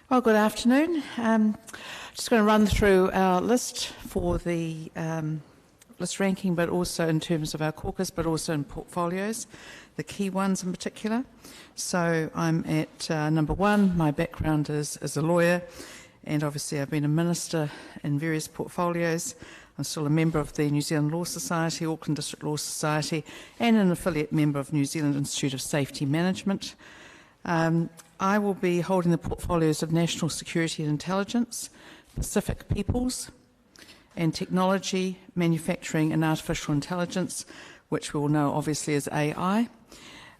Well, good afternoon. Just going to run through our list for the list ranking, but also in terms of our caucus, but also in portfolios, the key ones in particular. So I'm at number one. My background is as a lawyer, and obviously I've been a minister in various portfolios. I'm still a member of the New Zealand Law Society, Auckland District Law Society, and an affiliate member of New Zealand Institute of Safety Management. I will be holding the portfolios of National Security and Intelligence, Pacific Peoples, and Technology, Manufacturing and Artificial Intelligence, which we all know obviously as AI.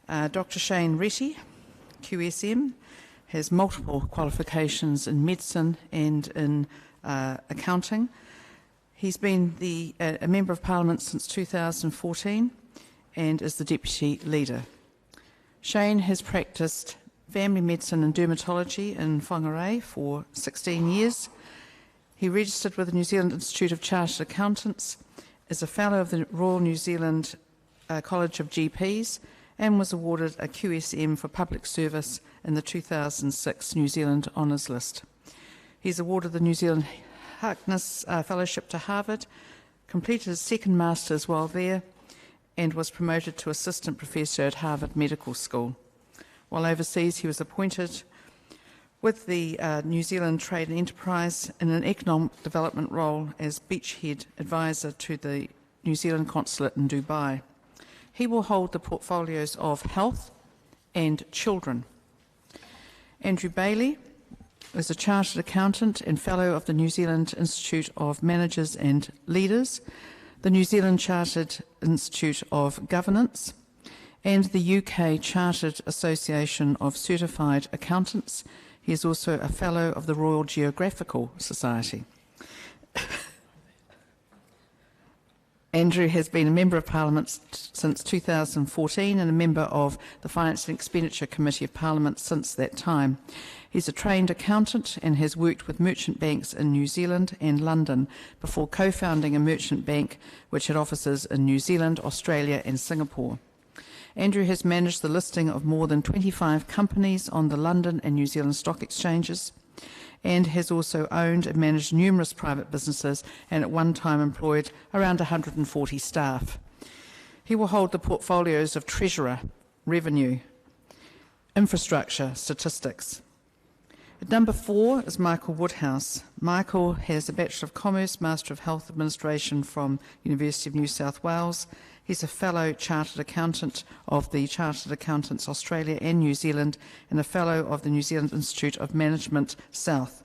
Dr. Shane Retty, QSM, has multiple qualifications in medicine and in accounting. He's been a Member of Parliament since 2014 and is the Deputy Leader. Shane has practiced family medicine and dermatology in Whangarei for 16 years. He registered with the New Zealand Institute of Chartered Accountants, is a Fellow of the Royal New Zealand College of GPs, and was awarded a QSM for public service in the 2006 New Zealand Honours List. He's awarded the New Zealand Harkness Fellowship to Harvard, completed his second Masters while there, and was promoted to Assistant Professor at Harvard Medical School. While overseas, he was appointed with the New Zealand Trade and Enterprise in an economic development role as beachhead advisor to the New Zealand Consulate in Dubai. He will hold the portfolios of health and children. Andrew Bailey is a Chartered Accountant and Fellow of the New Zealand Institute of Managers and Leaders, the New Zealand Chartered Institute of Governance, and the UK Chartered Association of Certified Accountants. He is also a Fellow of the Royal Geographical Society. Andrew has been a Member of Parliament since 2014 and a member of the Finance and Expenditure Committee of Parliament since that time. He's a trained accountant and has worked with merchant banks in New Zealand and London before co-founding a merchant bank which had offices in New Zealand, Australia and Singapore. Andrew has managed the listing of more than 25 companies on the London and New Zealand stock exchanges, and has also owned and managed numerous private businesses and at one time employed around 140 staff. He will hold the portfolios of Treasurer, Revenue, Infrastructure, Statistics. At number 4 is Michael Woodhouse. Michael has a Bachelor of Commerce, Master of Health Administration from University of New South Wales. He's a Fellow Chartered Accountant of the Chartered Accountants Australia and New Zealand and a Fellow of the New Zealand Institute of Management South.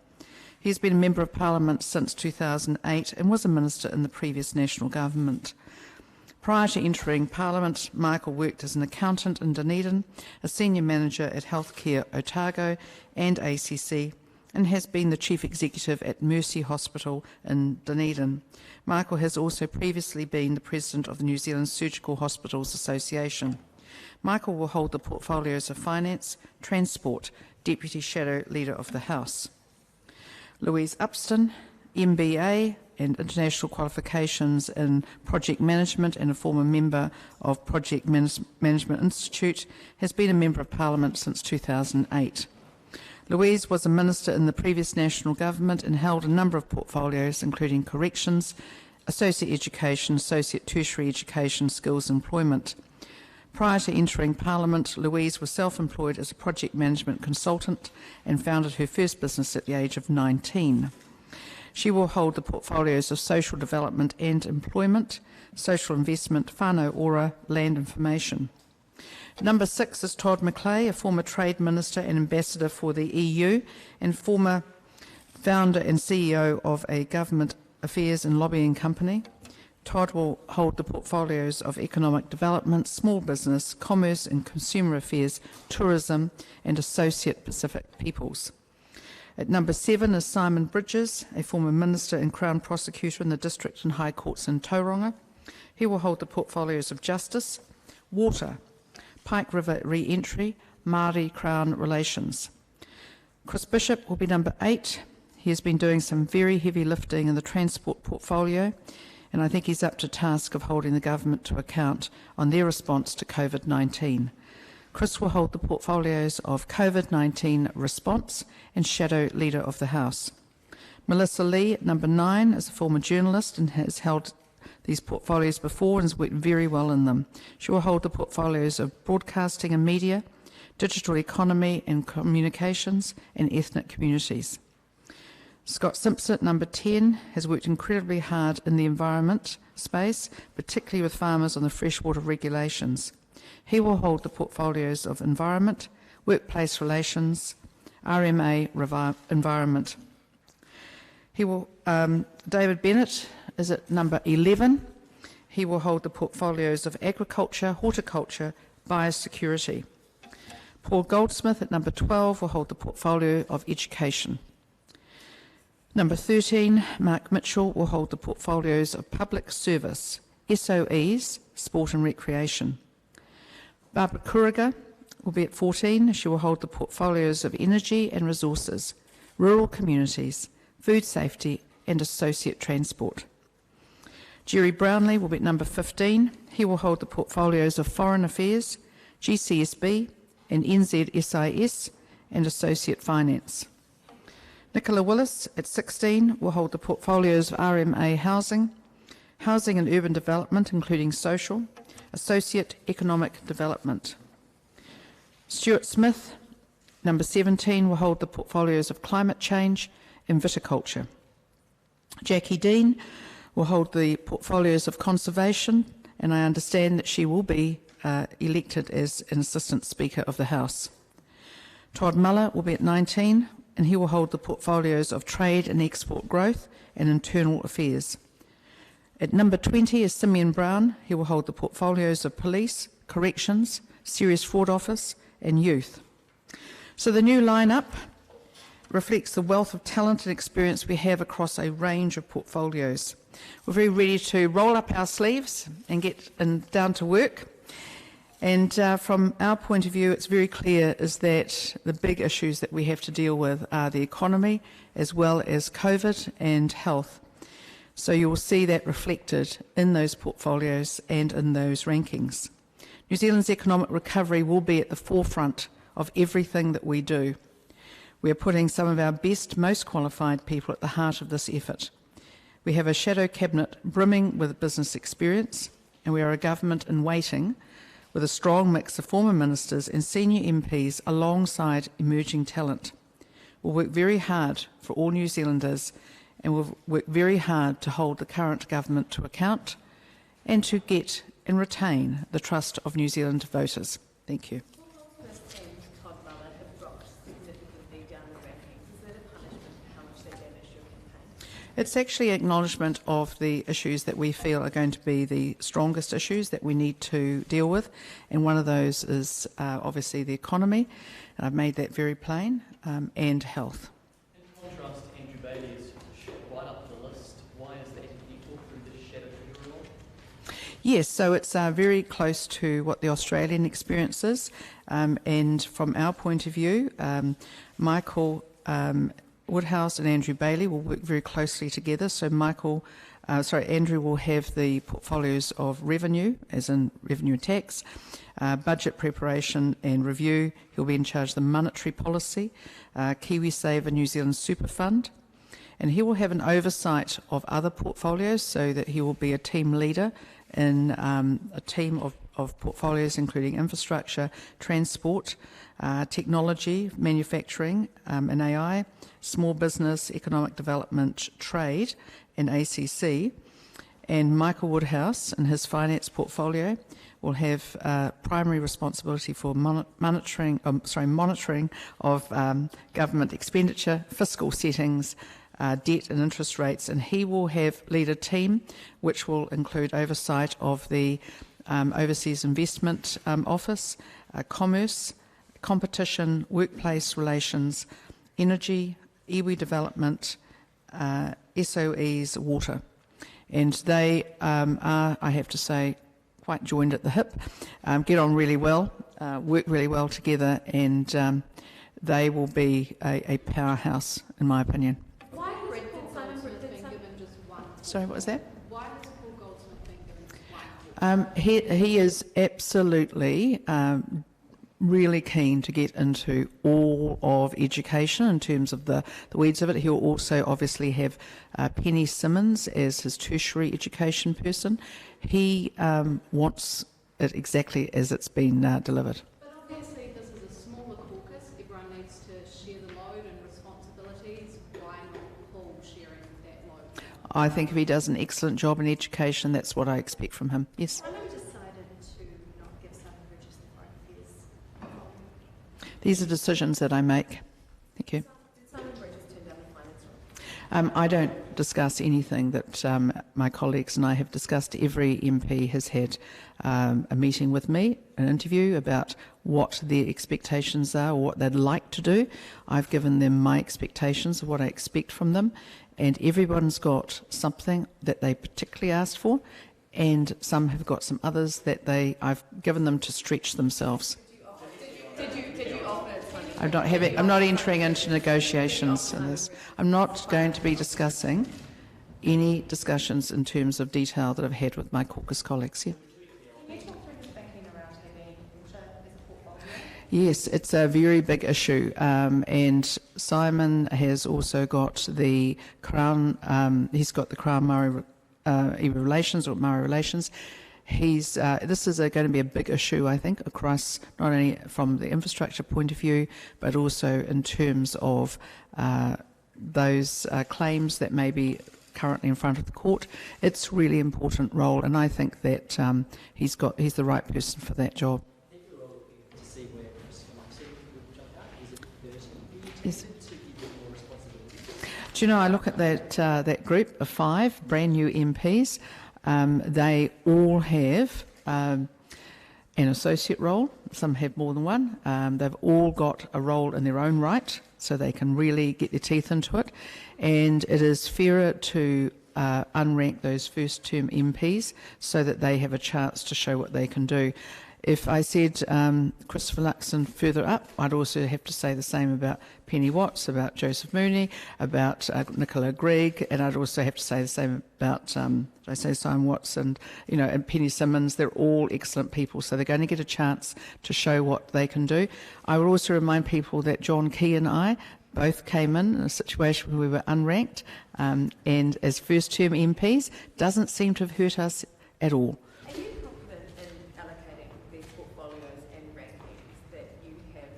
He's been a Member of Parliament since 2008 and was a Minister in the previous National Government. Prior to entering Parliament, Michael worked as an accountant in Dunedin, a Senior Manager at Healthcare Otago and ACC, and has been the Chief Executive at Mercy Hospital in Dunedin. Michael has also previously been the President of the New Zealand Surgical Hospitals Association. Michael will hold the portfolios of Finance, Transport, Deputy Shadow Leader of the House. Louise Upston, MBA and International Qualifications in Project Management and a former member of Project Management Institute, has been a Member of Parliament since 2008. Louise was a Minister in the previous National Government and held a number of portfolios including Corrections, Associate Education, Associate Tertiary Education, Skills Employment. Prior to entering Parliament, Louise was self-employed as a project management consultant and founded her first business at the age of 19. She will hold the portfolios of Social Development and Employment, Social Investment, whānau ora, Land Information. Number 6 is Todd McClay, a former Trade Minister and Ambassador for the EU and former founder and CEO of a government affairs and lobbying company. Todd will hold the portfolios of Economic Development, Small Business, Commerce and Consumer Affairs, Tourism and Associate Pacific Peoples. At number 7 is Simon Bridges, a former Minister and Crown Prosecutor in the District and High Courts in Tauranga. He will hold the portfolios of Justice, Water, Pike River Re-entry, Māori Crown Relations. Chris Bishop will be number 8. He has been doing some very heavy lifting in the transport portfolio, and I think he's up to task of holding the government to account on their response to COVID-19. Chris will hold the portfolios of COVID-19 response and shadow leader of the House. Melissa Lee, at number 9, is a former journalist and has held these portfolios before and has worked very well in them. She will hold the portfolios of broadcasting and media, digital economy and communications, and ethnic communities. Scott Simpson, at number 10, has worked incredibly hard in the environment space, particularly with farmers on the freshwater regulations. He will hold the portfolios of environment, workplace relations, RMA, environment. He will, David Bennett is at number 11. He will hold the portfolios of agriculture, horticulture, biosecurity. Paul Goldsmith at number 12 will hold the portfolio of education. Number 13, Mark Mitchell will hold the portfolios of public service, SOEs, sport and recreation. Barbara Kuriga will be at 14. She will hold the portfolios of energy and resources, rural communities, food safety and associate transport. Jerry Brownlee will be at number 15. He will hold the portfolios of foreign affairs, GCSB and NZSIS and associate finance. Nicola Willis at 16 will hold the portfolios of RMA housing, housing and urban development including social, associate economic development. Stuart Smith, number 17, will hold the portfolios of climate change and viticulture. Jackie Dean will hold the portfolios of conservation, and I understand that she will be elected as an Assistant Speaker of the House. Todd Muller will be at 19, and he will hold the portfolios of trade and export growth and internal affairs. At number 20 is Simeon Brown. He will hold the portfolios of police, corrections, serious fraud office and youth. So the new lineup reflects the wealth of talent and experience we have across a range of portfolios. We're very ready to roll up our sleeves and get down to work. And from our point of view, it's very clear is that the big issues that we have to deal with are the economy as well as COVID and health. So you will see that reflected in those portfolios and in those rankings. New Zealand's economic recovery will be at the forefront of everything that we do. We are putting some of our best, most qualified people at the heart of this effort. We have a shadow cabinet brimming with business experience, and we are a government in waiting with a strong mix of former ministers and senior MPs alongside emerging talent. We'll work very hard for all New Zealanders, and we'll work very hard to hold the current government to account and to get and retain the trust of New Zealand voters. Thank you. Todd Muller have dropped significantly down the rankings. Is that a punishment for how much they damaged your campaign? It's actually an acknowledgement of the issues that we feel are going to be the strongest issues that we need to deal with, and one of those is obviously the economy, and I've made that very plain, and health. In contrast, Andrew Bailey is right up the list. Why is that? Can you talk through the shadow figure role? Yes, so it's very close to what the Australian experience is, and from our point of view, Michael Woodhouse and Andrew Bailey will work very closely together. So Andrew will have the portfolios of revenue, as in revenue and tax, budget preparation and review. He'll be in charge of the monetary policy, KiwiSaver New Zealand Super Fund, and he will have an oversight of other portfolios so that he will be a team leader in a team of portfolios including infrastructure, transport, technology, manufacturing and AI, small business, economic development, trade and ACC. And Michael Woodhouse and his finance portfolio will have primary responsibility for monitoring of government expenditure, fiscal settings, debt and interest rates, and he will lead a team which will include oversight of the Overseas Investment Office, commerce, competition, workplace relations, energy, iwi development, SOEs, water. And they are, I have to say, quite joined at the hip, get on really well, work really well together, and they will be a powerhouse, in my opinion. Why has Paul Goldsmith been given just one? Sorry, what was that? Why has Paul Goldsmith been given just one? He is absolutely really keen to get into all of education in terms of the weeds of it. He'll also obviously have Penny Simmons as his tertiary education person. He wants it exactly as it's been delivered. But obviously this is a smaller caucus, everyone needs to share the load and responsibilities. Why not Paul sharing that load? I think if he does an excellent job in education, that's what I expect from him. Yes. Why not decided to not give Simon Bridges the right These are decisions that I make. Thank you. Did Simon Bridges turn down the finance role? I don't discuss anything that my colleagues and I have discussed. Every MP has had a meeting with me, an interview about what their expectations are or what they'd like to do. I've given them my expectations of what I expect from them, and everyone's got something that they particularly asked for, and some have got some others that I've given them to stretch themselves. Did you offer I'm not entering into negotiations in this. I'm not going to be discussing any discussions in terms of detail that I've had with my caucus colleagues here. Can you talk through his thinking around having water as a portfolio? Yes, it's a very big issue, and Simon has also got the Crown. He's got the Crown Maori relations or Maori relations. This is going to be a big issue, I think, across not only from the infrastructure point of view, but also in terms of those claims that may be currently in front of the court. It's a really important role, and I think that he's the right person for that job. Yes. Do you know, I look at that group of 5 brand new MPs. They all have an associate role. Some have more than one. They've all got a role in their own right, so they can really get their teeth into it. And it is fairer to unrank those first-term MPs so that they have a chance to show what they can do. If I said Christopher Luxon further up, I'd also have to say the same about Penny Watts, about Joseph Mooney, about Nicola Gregg, and I'd also have to say the same about, Simon Watts and Penny Simmons. They're all excellent people, so they're going to get a chance to show what they can do. I would also remind people that John Key and I both came in a situation where we were unranked, and as first-term MPs, doesn't seem to have hurt us at all. Are you confident in allocating these portfolios and rankings that you have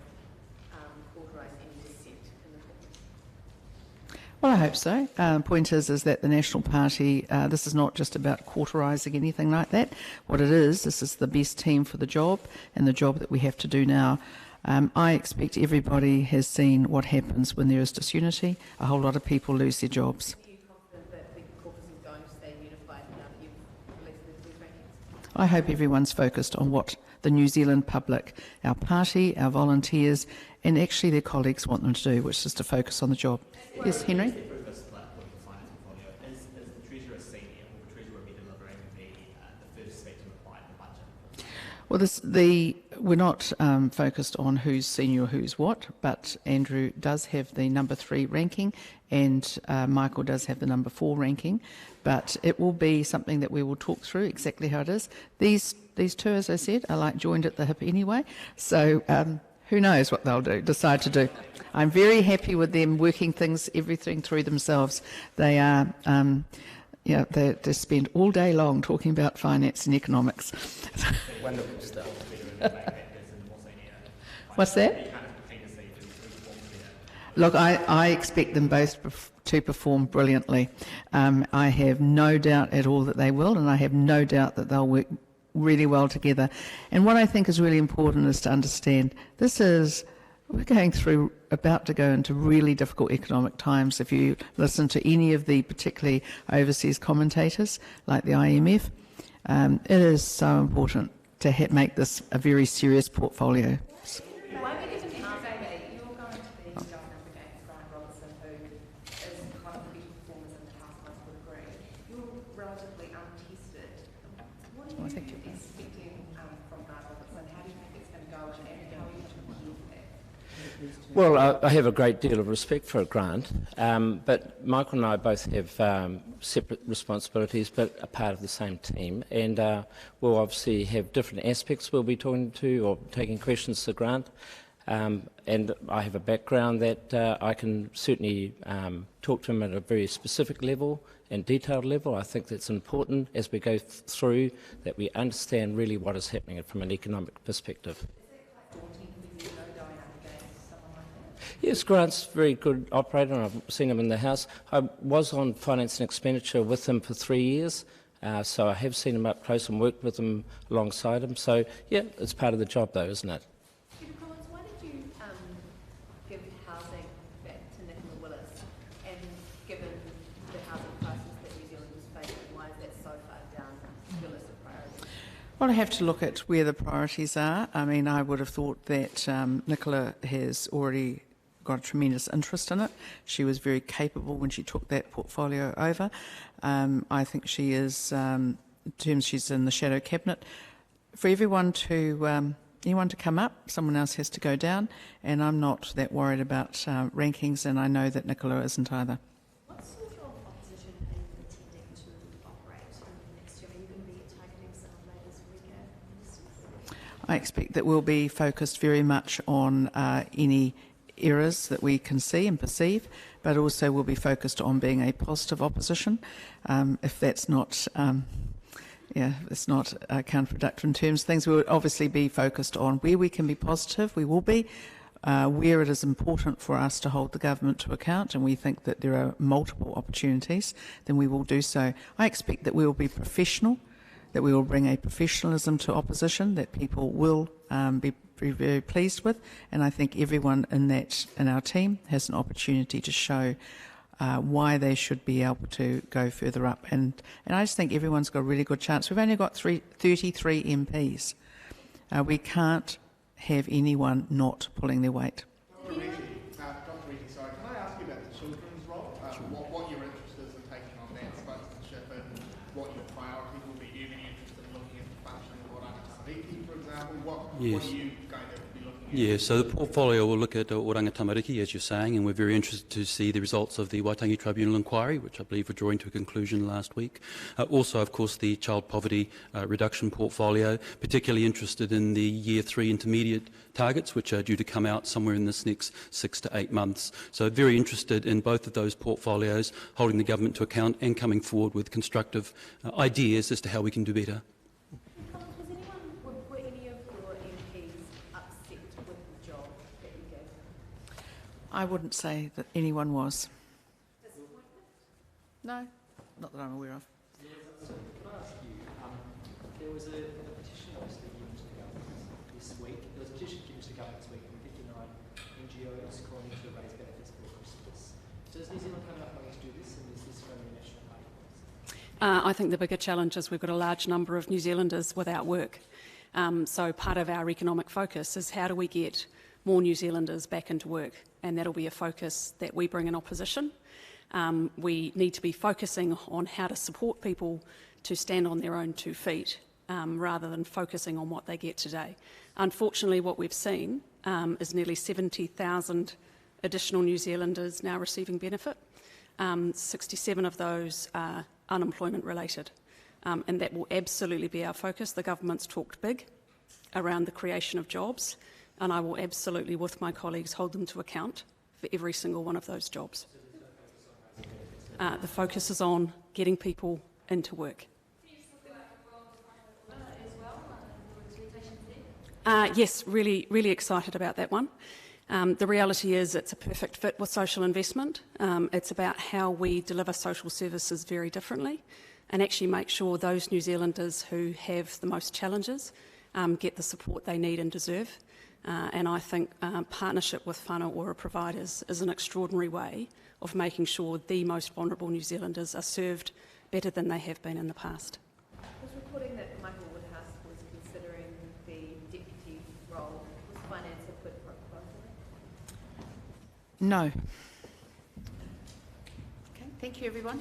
authorised any dissent in the caucus? Well, I hope so. Point is that the National Party, this is not just about quarterising anything like that. What it is, this is the best team for the job and the job that we have to do now. I expect everybody has seen what happens when there is disunity. A whole lot of people lose their jobs. Are you confident that the caucus is going to stay unified now that you've released these rankings? I hope everyone's focused on what the New Zealand public, our party, our volunteers, and actually their colleagues want them to do, which is to focus on the job. Yes, Henry? Is the Treasurer senior, or the Treasurer be delivering the first spectrum applied in the budget? Well, we're not focused on who's senior or who's what, but Andrew does have the number 3 ranking and Michael does have the number 4 ranking, but it will be something that we will talk through exactly how it is. These two, as I said, are like joined at the hip anyway, so who knows what they'll decide to do. I'm very happy with them working everything through themselves. They are, they spend all day long talking about finance and economics. Wonderful stuff. What's that? Look, I expect them both to perform brilliantly. I have no doubt at all that they will, and I have no doubt that they'll work really well together. And what I think is really important is to understand we're about to go into really difficult economic times. If you listen to any of the particularly overseas commentators like the IMF, it is so important to make this a very serious portfolio. Why would you say that you're going to be going up against Brian Robertson, who is kind of the best performers in the House, I would agree. You're relatively untested. What are you expecting from Brian Robertson? How do you think it's going to go, and how are you going to compete with that? Well, I have a great deal of respect for Grant, but Michael and I both have separate responsibilities, but are part of the same team, and we'll obviously have different aspects we'll be talking to or taking questions to Grant. And I have a background that I can certainly talk to him at a very specific level and detailed level. I think that's important as we go through, that we understand really what is happening from an economic perspective. Yes, Grant's a very good operator, and I've seen him in the House. I was on finance and expenditure with him for 3 years, so I have seen him up close and worked with him alongside him. So, yeah, it's part of the job though, isn't it? Judith Collins, why did you give housing back to Nicola Willis, and given the housing crisis that New Zealand is facing, why is that so far down your list of priorities? Well, I have to look at where the priorities are. I mean, I would have thought that Nicola has already got a tremendous interest in it. She was very capable when she took that portfolio over. I think she is, in terms she's in the shadow cabinet. For anyone to come up, someone else has to go down, and I'm not that worried about rankings, and I know that Nicola isn't either. What sort of opposition are you intending to operate next year? Are you going to be targeting some of Labour's weaker ministers? I expect that we'll be focused very much on any errors that we can see and perceive, but also we'll be focused on being a positive opposition. If that's not, it's not counterproductive in terms of things, we will obviously be focused on where we can be positive. We will be where it is important for us to hold the government to account, and we think that there are multiple opportunities. Then we will do so. I expect that we will be professional, that we will bring a professionalism to opposition that people will be very pleased with, and I think everyone in our team has an opportunity to show why they should be able to go further up, and I just think everyone's got a really good chance. We've only got 33 MPs. We can't have anyone not pulling their weight. Dr. Reedy, sorry, can I ask you about the children's role? What your interest is in taking on that spokesmanship, and what your priorities will be? Do you have any interest in looking at the functioning of Oranga Tamariki, for example? What are you going to be looking at? Yeah, so the portfolio will look at Oranga Tamariki, as you're saying, and we're very interested to see the results of the Waitangi Tribunal inquiry, which I believe were drawing to a conclusion last week. Also, of course, the child poverty reduction portfolio, particularly interested in the Year 3 intermediate targets, which are due to come out somewhere in this next 6 to 8 months. So very interested in both of those portfolios, holding the government to account and coming forward with constructive ideas as to how we can do better. Were any of your MPs upset with the job that you gave them? I wouldn't say that anyone was. No, not that I'm aware of. So can I ask you, there was a petition obviously given to the government this week. There was a petition given to the government this week from 59 NGOs calling to raise benefits for Christmas. So is New Zealand coming up wanting to do this, and is this from the National Party? I think the bigger challenge is we've got a large number of New Zealanders without work. So part of our economic focus is how do we get more New Zealanders back into work, and that'll be a focus that we bring in opposition. We need to be focusing on how to support people to stand on their own 2 feet rather than focusing on what they get today. Unfortunately, what we've seen is nearly 70,000 additional New Zealanders now receiving benefit. 67 of those are unemployment related, and that will absolutely be our focus. The government's talked big around the creation of jobs, and I will absolutely, with my colleagues, hold them to account for every single one of those jobs. The focus is on getting people into work. Yes, really, really excited about that one. The reality is it's a perfect fit with social investment. It's about how we deliver social services very differently and actually make sure those New Zealanders who have the most challenges get the support they need and deserve. And I think partnership with whānau ora providers is an extraordinary way of making sure the most vulnerable New Zealanders are served better than they have been in the past. I was reporting that Michael Woodhouse was considering the deputy role. Was finance a quid pro quo for that? No. Okay, thank you everyone.